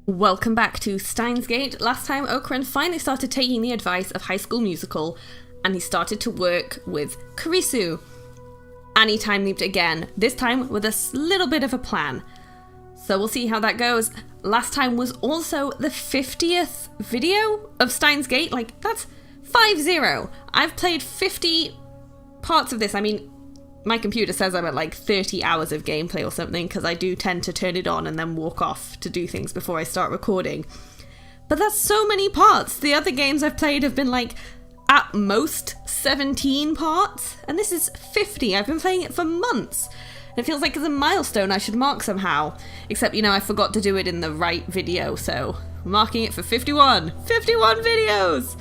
Welcome back to Steins. Last time, Okarin finally started taking the advice of High School Musical, and he started to work with Kurisu. And he time looped again, this time with a little bit of a plan. So we'll see how that goes. Last time was also the 50th video of Steins Gate. Like, that's 50. I've played 50 parts of this. I mean, my computer says I'm at like 30 hours of gameplay or something, because I do tend to turn it on and then walk off to do things before I start recording. But that's so many parts. The other games I've played have been like, at most, 17 parts. And this is 50. I've been playing it for months. It feels like it's a milestone I should mark somehow. Except, you know, I forgot to do it in the right video, so I'm marking it for 51. 51 videos!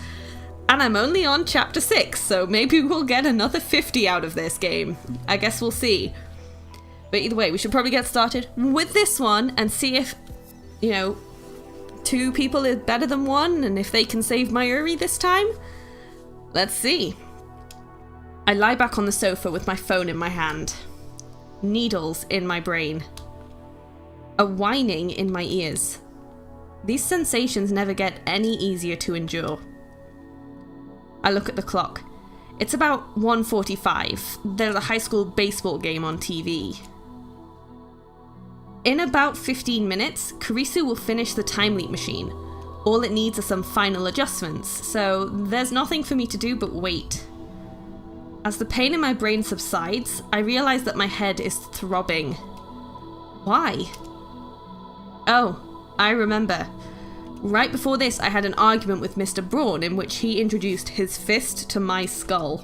And I'm only on chapter 6, so maybe we'll get another 50 out of this game. I guess we'll see. But either way, we should probably get started with this one and see if, you know, 2 people is better than 1, and if they can save Mayuri this time. Let's see. I lie back on the sofa with my phone in my hand. Needles in my brain. A whining in my ears. These sensations never get any easier to endure. I look at the clock. It's about 1:45. There's a high school baseball game on TV. In about 15 minutes, Kurisu will finish the time leap machine. All it needs are some final adjustments, so there's nothing for me to do but wait. As the pain in my brain subsides, I realise that my head is throbbing. Why? Oh, I remember. Right before this, I had an argument with Mr. Braun in which he introduced his fist to my skull.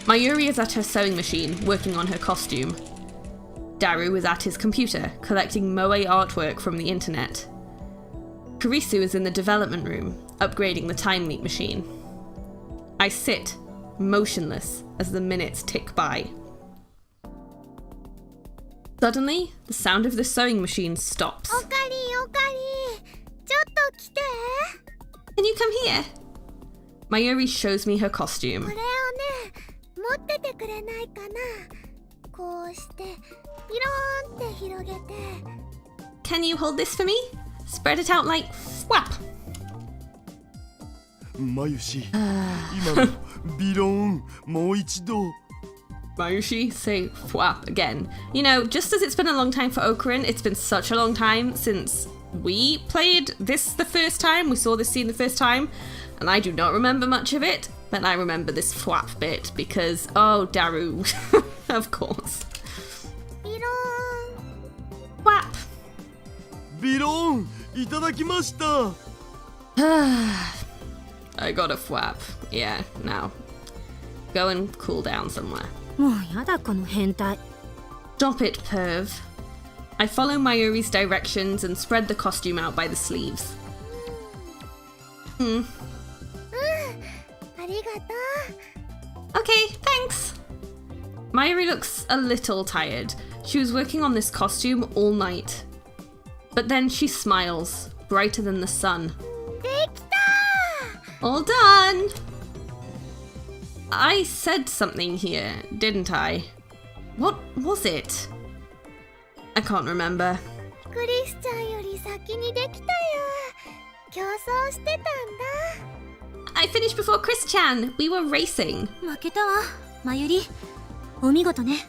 Mayuri is at her sewing machine, working on her costume. Daru is at his computer, collecting moe artwork from the internet. Kurisu is in the development room, upgrading the time leap machine. I sit, motionless, as the minutes tick by. Suddenly, the sound of the sewing machine stops. Okarin! Can you come here? Mayuri shows me her costume. Can you hold this for me? Spread it out like whap. Mayushi, 今のビロンもう一度 Mayushi, say whap again. You know, just as it's been a long time for Okarin, it's been such a long time since we played this the first time. We saw this scene the first time, and I do not remember much of it, but I remember this whap bit because, oh, Daru, of course. Whap. ビロンいただきました I got a whap. Yeah, now. Go and cool down somewhere. もうやだこの変態 Stop it, perv. I follow Mayuri's directions and spread the costume out by the sleeves. ありがとう Okay, thanks. Mayuri looks a little tired. She was working on this costume all night. But then she smiles, brighter than the sun. できた All done! I said something here, didn't I? What was it? I can't remember. クリスちゃんより先にできたよ競争してたんだ I finished before Chris-chan. We were racing. 負けたわマユリお見事ね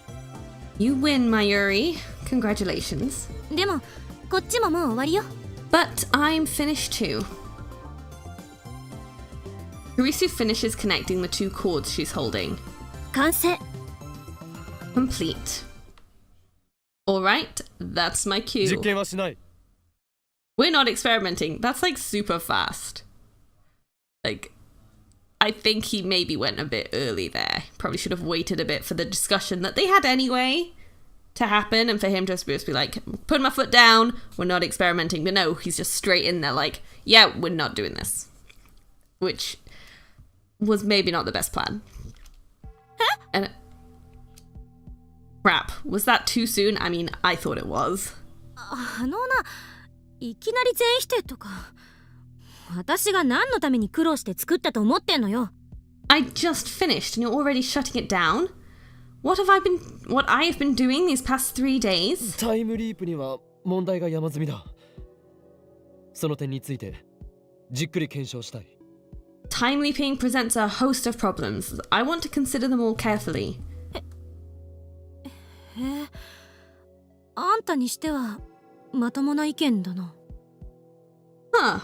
You win, Mayuri. Congratulations. でもこっちももう終わりよ But I'm finished too. Kurisu finishes connecting the 2 cords she's holding. 完成 Complete. Alright, that's my 実 cue. 験はしない We're not experimenting. That's like super fast. Like, I think he maybe went a bit early there. Probably should have waited a bit for the discussion that they had anyway to happen, and for him to just be like, put my foot down, we're not experimenting. But no, he's just straight in there like, yeah, we're not doing this. Which was maybe not the best plan. And crap, was that too soon? I mean, I thought it was. いきなり全否定とか私が何のために苦労して作ったと思ってんのよ I just finished and you're already shutting it down? What I have been doing these past 3 days? タイムリープには問題が山積みだその点についてじっくり検証したい。 Time leaping presents a host of problems. I want to consider them all carefully. あんたにしてはまともな意見だな。Huh.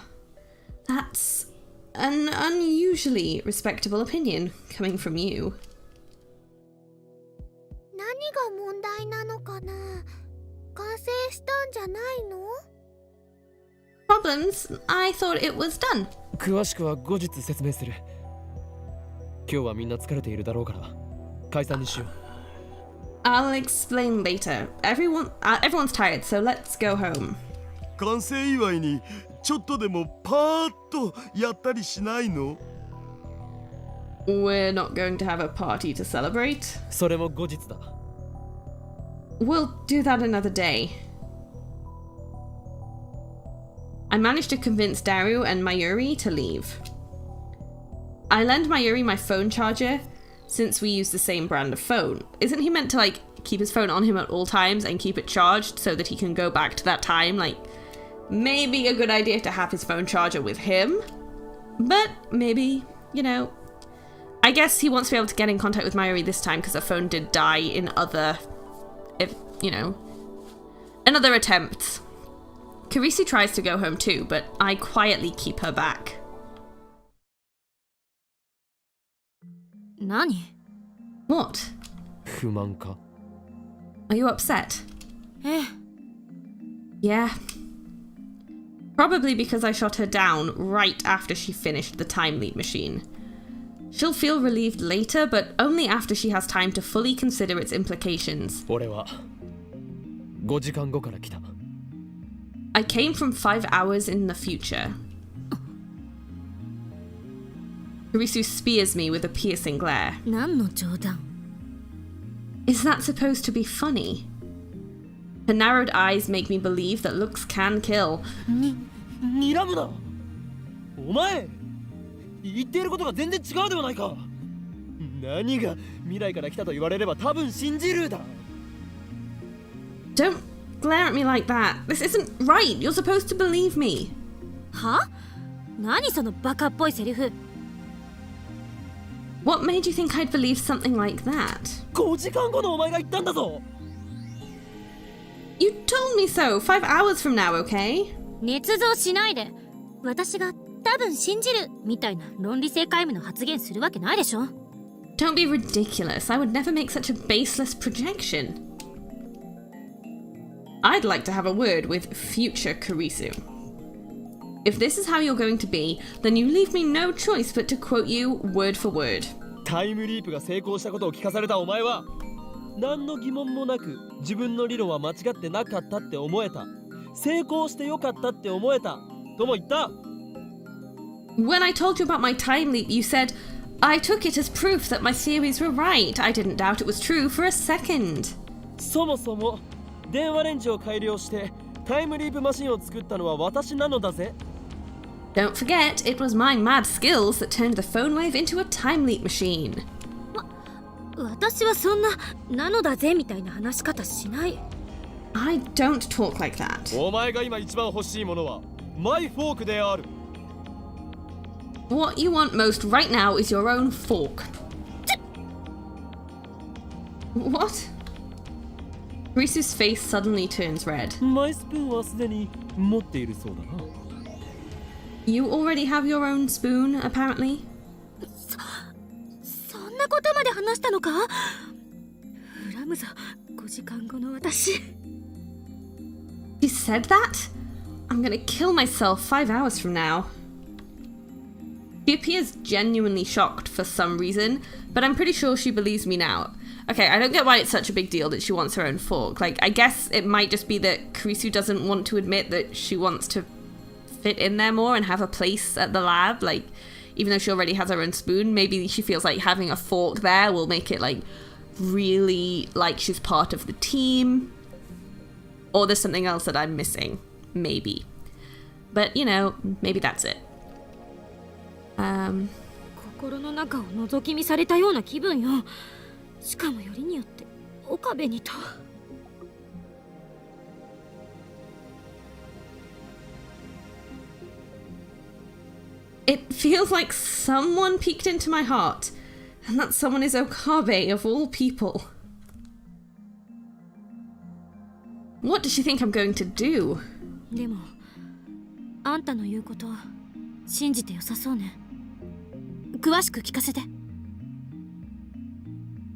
That's an unusually respectable opinion coming from you. 何が問題なのかな。完成したんじゃないの？ Problems? I thought it was done. 詳しくは後日説明する。今日はみんな疲れているだろうから解散にしよう。 I'll explain later. Everyone's tired, so let's go home. 完成祝いにちょっとでもパーッとやったりしないの？ We're not going to have a party to celebrate. それも後日だ。 We'll do that another day. I managed to convince Daru and Mayuri to leave. I lend Mayuri my phone charger since we use the same brand of phone. Isn't he meant to like keep his phone on him at all times and keep it charged so that he can go back to that time? Like, maybe a good idea to have his phone charger with him, but maybe, you know, I guess he wants to be able to get in contact with Mayuri this time because her phone did die in other attempts. Karisu tries to go home too, but I quietly keep her back. 何？ What? 不満か？ Are you upset? ええ。 Yeah. Probably because I shot her down right after she finished the time leap machine. She'll feel relieved later, but only after she has time to fully consider its implications. 俺は5時間後から来た。 I came from 5 hours in the future. Karisu spears me with a piercing glare. 何の冗談？ Is that supposed to be funny? Her narrowed eyes make me believe that looks can kill. 睨むな。お前言っていることが全然違うではないか。何が未来から来たと言われれば多分信じるだ。 Don't glare at me like that. This isn't right. You're supposed to believe me. は？何そのバカっぽいセリフ。 What made you think I'd believe something like that? 5時間後のお前が言ったんだぞ。 You told me so 5 hours from now, okay? 捏造しないで。私が多分信じるみたいな論理性皆無の発言するわけないでしょ。 Don't be ridiculous. I would never make such a baseless projection. I'd like to have a word with future Karisu. If this is how you're going to be, then you leave me no choice but to quote you word for word. タイムリープが成功したことを聞かされたお前は何の疑問もなく自分の理論は間違ってなかったって思えた。成功してよかったって思えたとも言った。 When I told you about my time leap, you said, I took it as proof that my theories were right. I didn't doubt it was true for a second. そもそも電話レンジを改良してタイムリープマシンを作ったのは私なのだぜ。 Don't forget, it was my mad skills that turned the phone wave into a time leap machine. 私はそんなのだぜみたいな話し方しない。 I don't talk like that. お前が今一番欲しいものはマイフォークである。 What you want most right now is your own fork. What? Reese's face suddenly turns red. マイスプーンはすでに持っているそうだな。 You already have your own spoon, apparently? そんなことまで話したのか？恨むぞ、5時間後の私。 You said that? I'm gonna kill myself 5 hours from now. She appears genuinely shocked for some reason, but I'm pretty sure she believes me now. Okay, I don't get why it's such a big deal that she wants her own fork. Like, I guess it might just be that Karisu doesn't want to admit that she wants to fit in there more and have a place at the lab. Like, even though she already has her own spoon, maybe she feels like having a fork there will make it, like, really like she's part of the team. Or there's something else that I'm missing. Maybe. But, you know, maybe that's it. 心の中を覗き見されたような気分よ。しかもよりによって岡部にと。It feels like someone peeked into my heart, and that someone is Okabe of all people. What does she think I'm going to do? でもあんたの言うこと信じてよさそうね。詳しく聞かせて。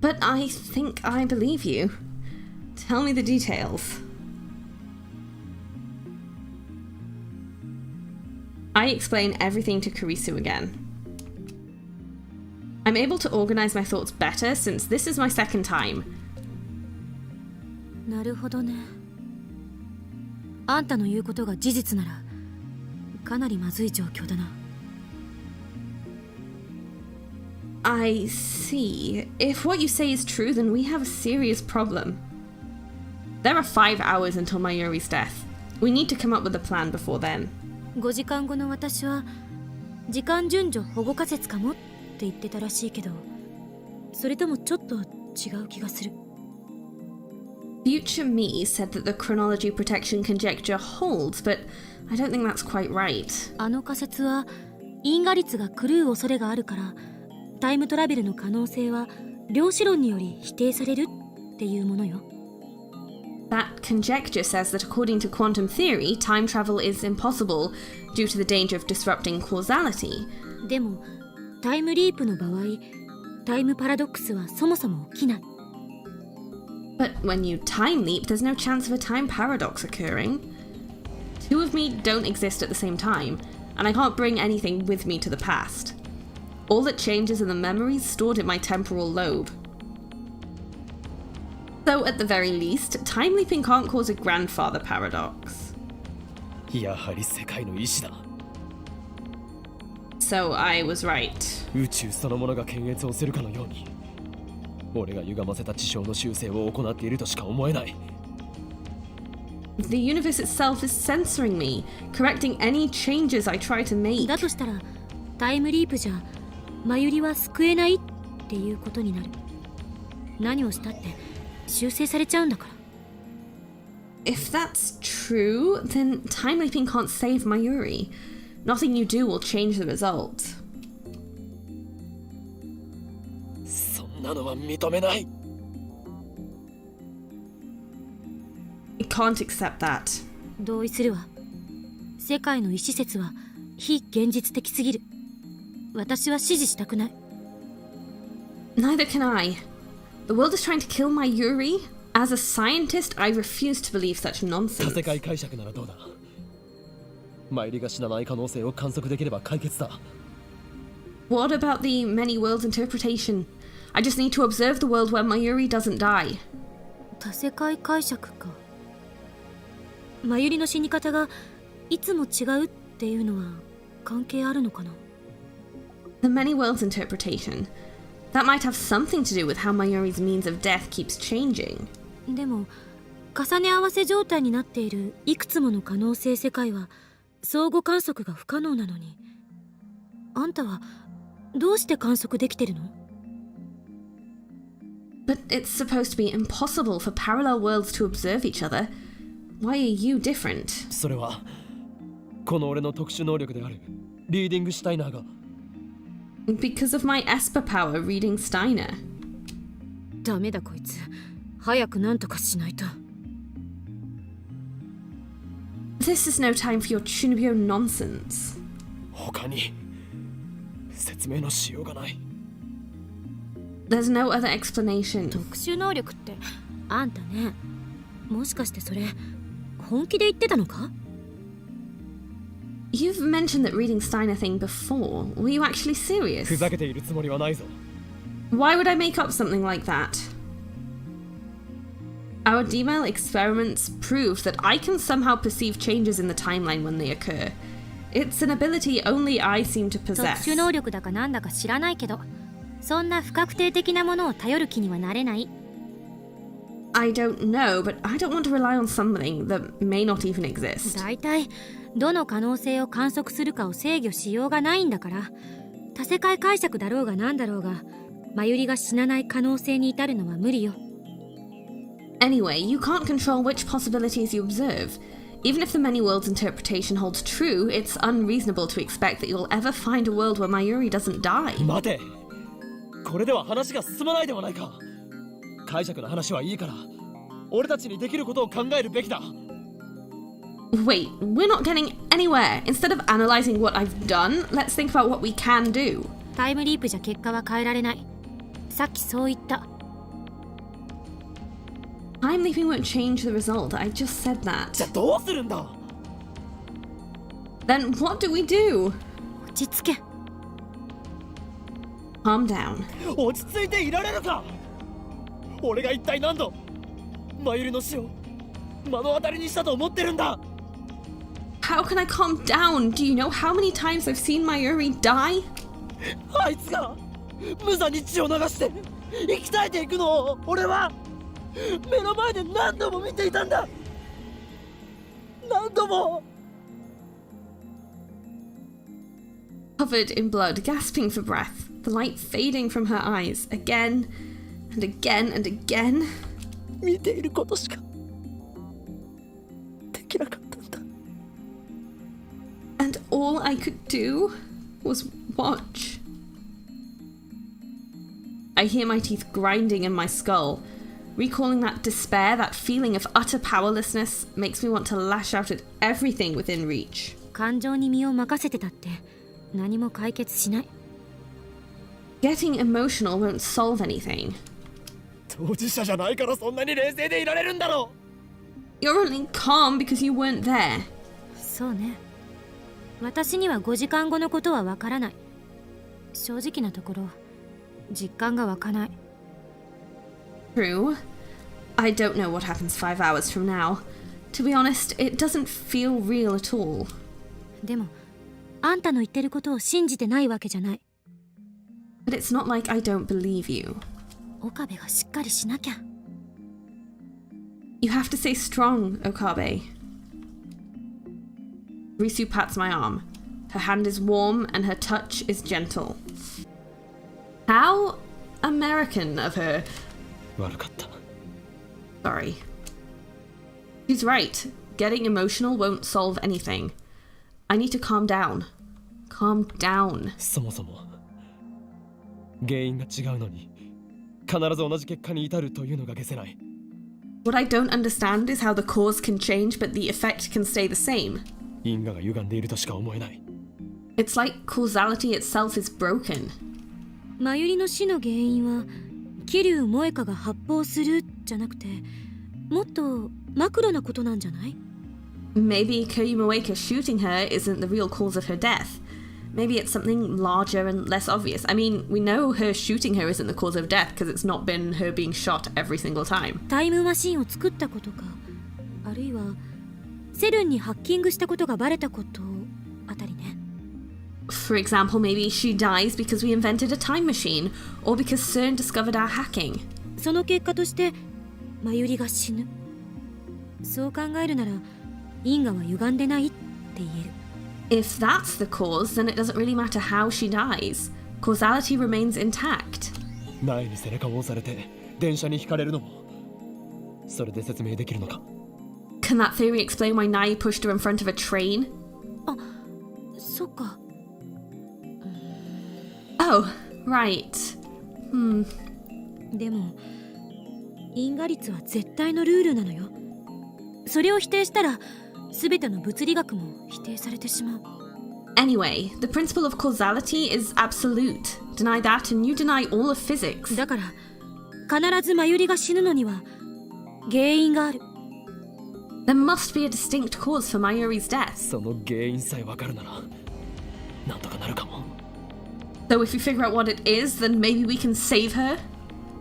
But I think I believe you. Tell me the details. I explain everything to Kurisu again. I'm able to organize my thoughts better since this is my second time. なるほどね。あんたの言うことが事実ならかなりまずい状況だな。 I see. If what you say is true, then we have a serious problem. There are 5 hours until Mayuri's death. We need to come up with a plan before then. 5時間後の私は時間順序保護仮説かもって言ってたらしいけど、それともちょっと違う気がする。 Future me said that the chronology protection conjecture holds, but I don't think that's quite right. あの仮説は因果率が狂う恐れがあるから、タイムトラベルの可能性は量子論により否定されるっていうものよ。 That conjecture says that according to quantum theory, time travel is impossible due to the danger of disrupting causality. でもタイムリープの場合、タイムパラドックスはそもそも起きない。 But when you time leap, there's no chance of a time paradox occurring. Two of me don't exist at the same time, and I can't bring anything with me to the past. All that changes are the memories stored in my temporal lobe. So at the very least, time leaping can't cause a grandfather paradox. やはり世界の意志だ。 So I was right. 宇宙そのものが検閲をするかのように、俺が歪ませた事象の修正を行っているとしか思えない。 The universe itself is censoring me, correcting any changes I try to make. だとしたらタイムリープじゃマユリは救えないっていうことになる。何をしたって修正されちゃうんだから。 If that's true, then time leaping can't save Mayuri. Nothing you do will change the result. そんなのは認めない。 I can't accept that. 同意するわ。世界の意思説は非現実的すぎる。私は支持したくない。 Neither can I. The world is trying to kill Mayuri? As a scientist, I refuse to believe such 多 nonsense. 世界解釈ならどうだ。マイリが死なない可能性を観測できれば解決だ。 What about the many worlds interpretation? I just need to observe the world where Mayuri doesn't die. 多世界解釈か。マユリの死に方がいつも違うっていうのは関係あるのかな。 The many worlds interpretation. That might have something to do with how Mayuri's means of death keeps changing. でも重ね合わせ状態になっているいくつもの可能性世界は相互観測が不可能なのに、あんたはどうして観測できてるの？ But it's supposed to be impossible for parallel worlds to observe each other. Why are you different? それはこの俺の特殊能力であるリーディングシュタイナーが。 Because of my Esper power reading Steiner. ダメだこいつ。早く何とかしないと。 This is no time for your Chunibyo nonsense. 他に説明のしようがない。 There's no other explanation. 特殊能力ってあんたね。もしかしてそれ本気で言ってたのか？ You've mentioned that reading Steiner thing before. Were you actually serious? ふざけているつもりはないぞ。 Why would I make up something like that? Our D-mail experiments proved that I can somehow perceive changes in the timeline when they occur. It's an ability only I seem to 特 possess. 殊能力だかなんだか知らないけど、そんな不確定的なものを頼る気にはなれない。 I don't know, but I don't want to rely on something that may not even exist. だいたいどの可能性を観測するかを制御しようがないんだから、多世界解釈だろうがなんだろうが、マユリが死なない可能性に至るのは無理よ。 Anyway, you can't control which possibilities you observe. Even if the many worlds interpretation holds true, it's unreasonable to expect that you'll ever find a world where Mayuri doesn't die. 待て、これでは話が進まないではないか。解釈の話はいいから、俺たちにできることを考えるべきだ。Wait, we're not getting anywhere. Instead of analysing what I've done, let's think about what we can do. タイムリープじゃ結果は変えられない。さっきそう言った。Time leaping won't change the result. I just said that. じゃあどうするんだ。 Then what do we do? 落ち着け。Calm down. 落ち着いていられるか。俺が一体何度マユリの死を目の当たりにしたと思ってるんだ。 How can I calm down? Do you know how many times I've seen Mayuri die? あいつが無残に血を流して生き絶えていくのを俺は目の前で何度も見ていたんだ。何度も。 Covered in blood, gasping for breath, the light fading from her eyes, again and again and again. 見ていることしかできなかったんだ。 And all I could do was watch. I hear my teeth grinding in my skull. Recalling that despair, that feeling of utter powerlessness, makes me want to lash out at everything within reach. 感情に身を任せてたって何も解決しない。 Getting emotional won't solve anything. 当事者じゃないからそんなに冷静でいられるんだろう。 You're only calm because you weren't there. そうね。私には5時間後のことはわからない。正直なところ、実感が湧かない。 True. I don't know what happens 5 hours from now. To be honest, it doesn't feel real at all. でも、あんたの言ってることを信じてないわけじゃない。 But it's not like I don't believe you. 岡部がしっかりしなきゃ。 You have to stay strong, Okabe. Risu pats my arm. Her hand is warm and her touch is gentle. How American of her. 悪かった。 Sorry. She's right. Getting emotional won't solve anything. I need to calm down. Calm down. そもそも原因が違うのに必ず同じ結果に至るというのが消せない。 What I don't understand is how the cause can change but the effect can stay the same. 因果が歪んでいるとしか思えない。 It's like causality itself is broken. マユリの死の原因は桐生萌香が発砲するじゃなくて、もっとマクロなことなんじゃない？ Maybe Koyumoeka shooting her isn't the real cause of her death. Maybe it's something larger and less obvious. I mean, we know her shooting her isn't the cause of death because it's not been her being shot every single time. タイムマシンを作ったことか、あるいはセルンにハッキングしたことがバレたことあたりね。 For example, maybe she dies because we invented a time machine, or because CERN discovered our hacking. その結果としてマユリが死ぬ。そう考えるなら因果は歪んでないって言える。 If that's the cause, then it doesn't really matter how she dies. Causality remains intact. 苗に背中を押されて電車にひかれるのもそれで説明できるのか。 Can that theory explain why Nai pushed her in front of a train? あ、そっか。 Oh, right. でも因果律は絶対のルールなのよ。それを否定したら全ての物理学も否定されてしまう。 Anyway, the principle of causality is absolute. Deny that and you deny all of physics. だから必ずマユリが死ぬのには原因がある。 There must be a distinct cause for Mayuri's death. その原因さえわかるならなんとかなるかも。 So if we figure out what it is, then maybe we can save her?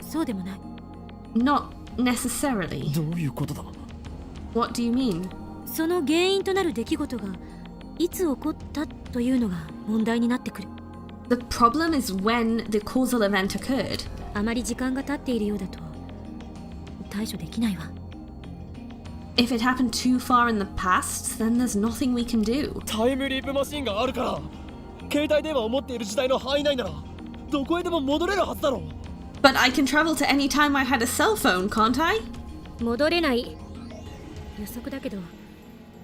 そうでもない。 Not necessarily. どういうことだ。 What do you mean? その原因となる出来事がいつ起こったというのが問題になってくる。 The problem is when the causal event occurred. あまり時間が経っているようだと対処できないわ。 If it happened too far in the past, then there's nothing we can do. タイムリープマシンがあるから携帯電話を持っている時代の範囲内ならどこへでも戻れるはずだろう。 But I can travel to any time I had a cell phone, can't I? 戻れない。予測だけど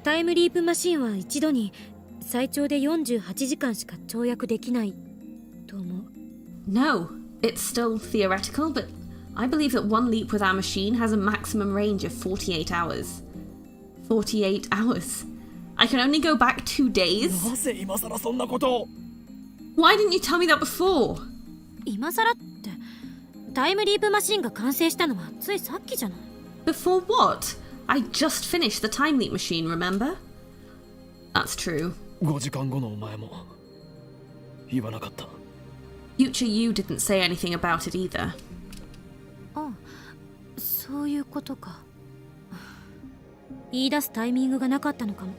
タイムリープマシンは一度に最長で48時間しか跳躍できないと思う。 No, it's still theoretical, but I believe that one leap with our machine has a maximum range of 48 hours. 48 hours. I can only go back 2 days? なぜ今さらそんなことを。 Why didn't you tell me that before? 今さらってタイムリープマシンが完成したのはついさっきじゃない。 Before what? I just finished the time leap machine, remember? That's true. 5時間後のお前も言わなかった。 Future you didn't say anything about it either. あ、そういうことか。言い出すタイミングがなかったのかも。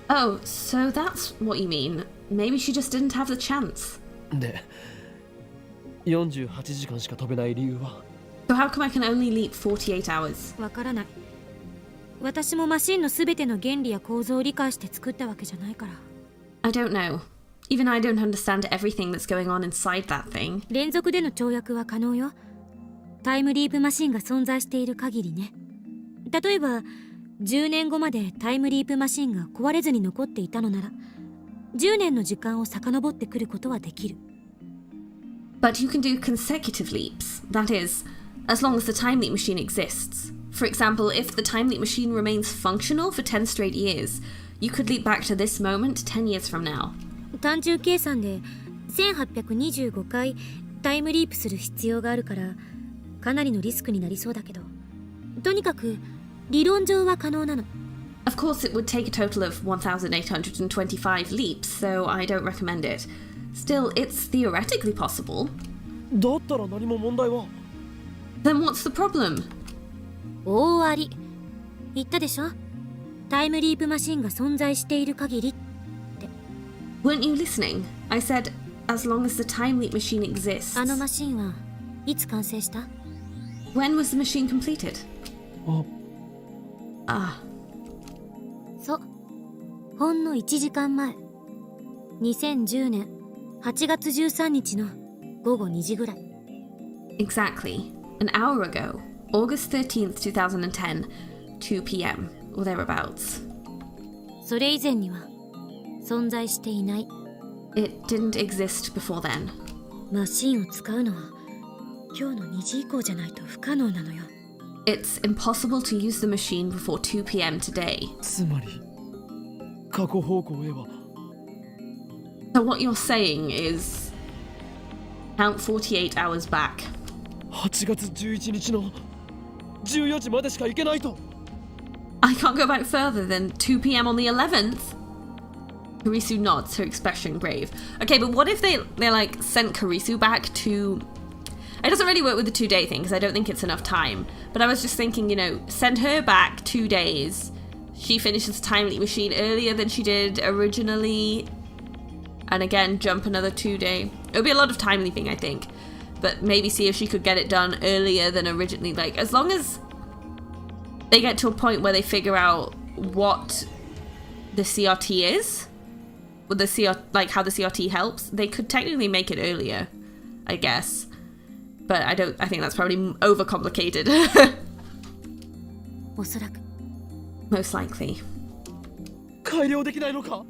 Oh, so that's what you mean. Maybe she just didn't have the chance. で、48時間しか飛べない理由は。 So how come I can only leap 48 hours? わからない。私もマシンのすべての原理や構造を理解して作ったわけじゃないから。 I don't know. Even I don't understand everything that's going on inside that thing. 連続での跳躍は可能よ。タイムリープマシンが存在している限りね。例えば10年後までタイムリープマシンが壊れずに残っていたのなら10年の時間を遡ってくることはできる。 But you can do consecutive leaps. That is, as long as the time leap machine exists. For example, if the time leap machine remains functional for 10 straight years, you could leap back to this moment 10 years from now. 単純計算で1825回タイムリープする必要があるからかなりのリスクになりそうだけど、とにかく理論上は可能なの。 Of course, it would take a total of 1,825 leaps, so I don't recommend it. Still, it's theoretically possible. だったら何も問題は。 Then what's the problem? 大あり。言ったでしょ、タイムリープマシンが存在している限り。 Weren't you listening? I said, as long as the time leap machine exists. あのマシンはいつ完成した？ When was the machine completed? あ、 Ah, そう、ほんの1時間前、2010年8月13日の午後2時ぐらい。 exactly. An hour ago. August 13th, 2010, 2 p.m. or thereabouts. それ以前には存在していない。 It didn't exist before then. マシンを使うのは今日の2時以降じゃないと不可能なのよ。 It's impossible to use the machine before 2 p.m. today. つまり過去方向へは。 So what you're saying is count 48 hours back. 8月11日の14時までしか行けないと。 I can't go back further than 2 p.m. on the 11th. Karisu nods, her expression grave. Okay, but what if they like sent Karisu back to... It doesn't really work with the 2-day thing because I don't think it's enough time. But I was just thinking, you know, send her back 2 days. She finishes the time leap machine earlier than she did originally. And again, jump another 2 day. It would be a lot of time leaping, I think. But maybe see if she could get it done earlier than originally. Like, as long as they get to a point where they figure out what the CRT is, with the CRT, like how the CRT helps, they could technically make it earlier, I guess. But I think that's probably overcomplicated. おそらく。 Most likely. 改良できないのか。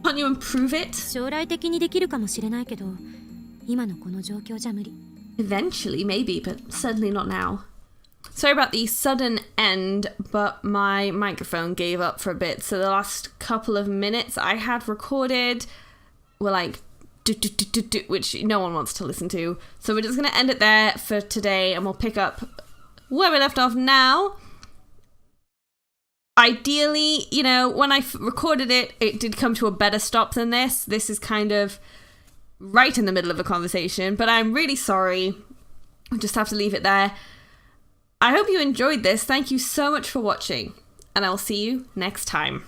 Can't you improve it? 将来的にできるかもしれないけど、今のこの状況じゃ無理。 Eventually, maybe, but certainly not now. Sorry about the sudden end, but my microphone gave up for a bit, so the last couple of minutes I had recorded were like which no one wants to listen to. So we're just going to end it there for today, and we'll pick up where we left off now. Ideally, you know, when I recorded it, it did come to a better stop than this. This is kind of right in the middle of a conversation, but I'm really sorry. I'll just have to leave it there. I hope you enjoyed this. Thank you so much for watching, and I'll see you next time.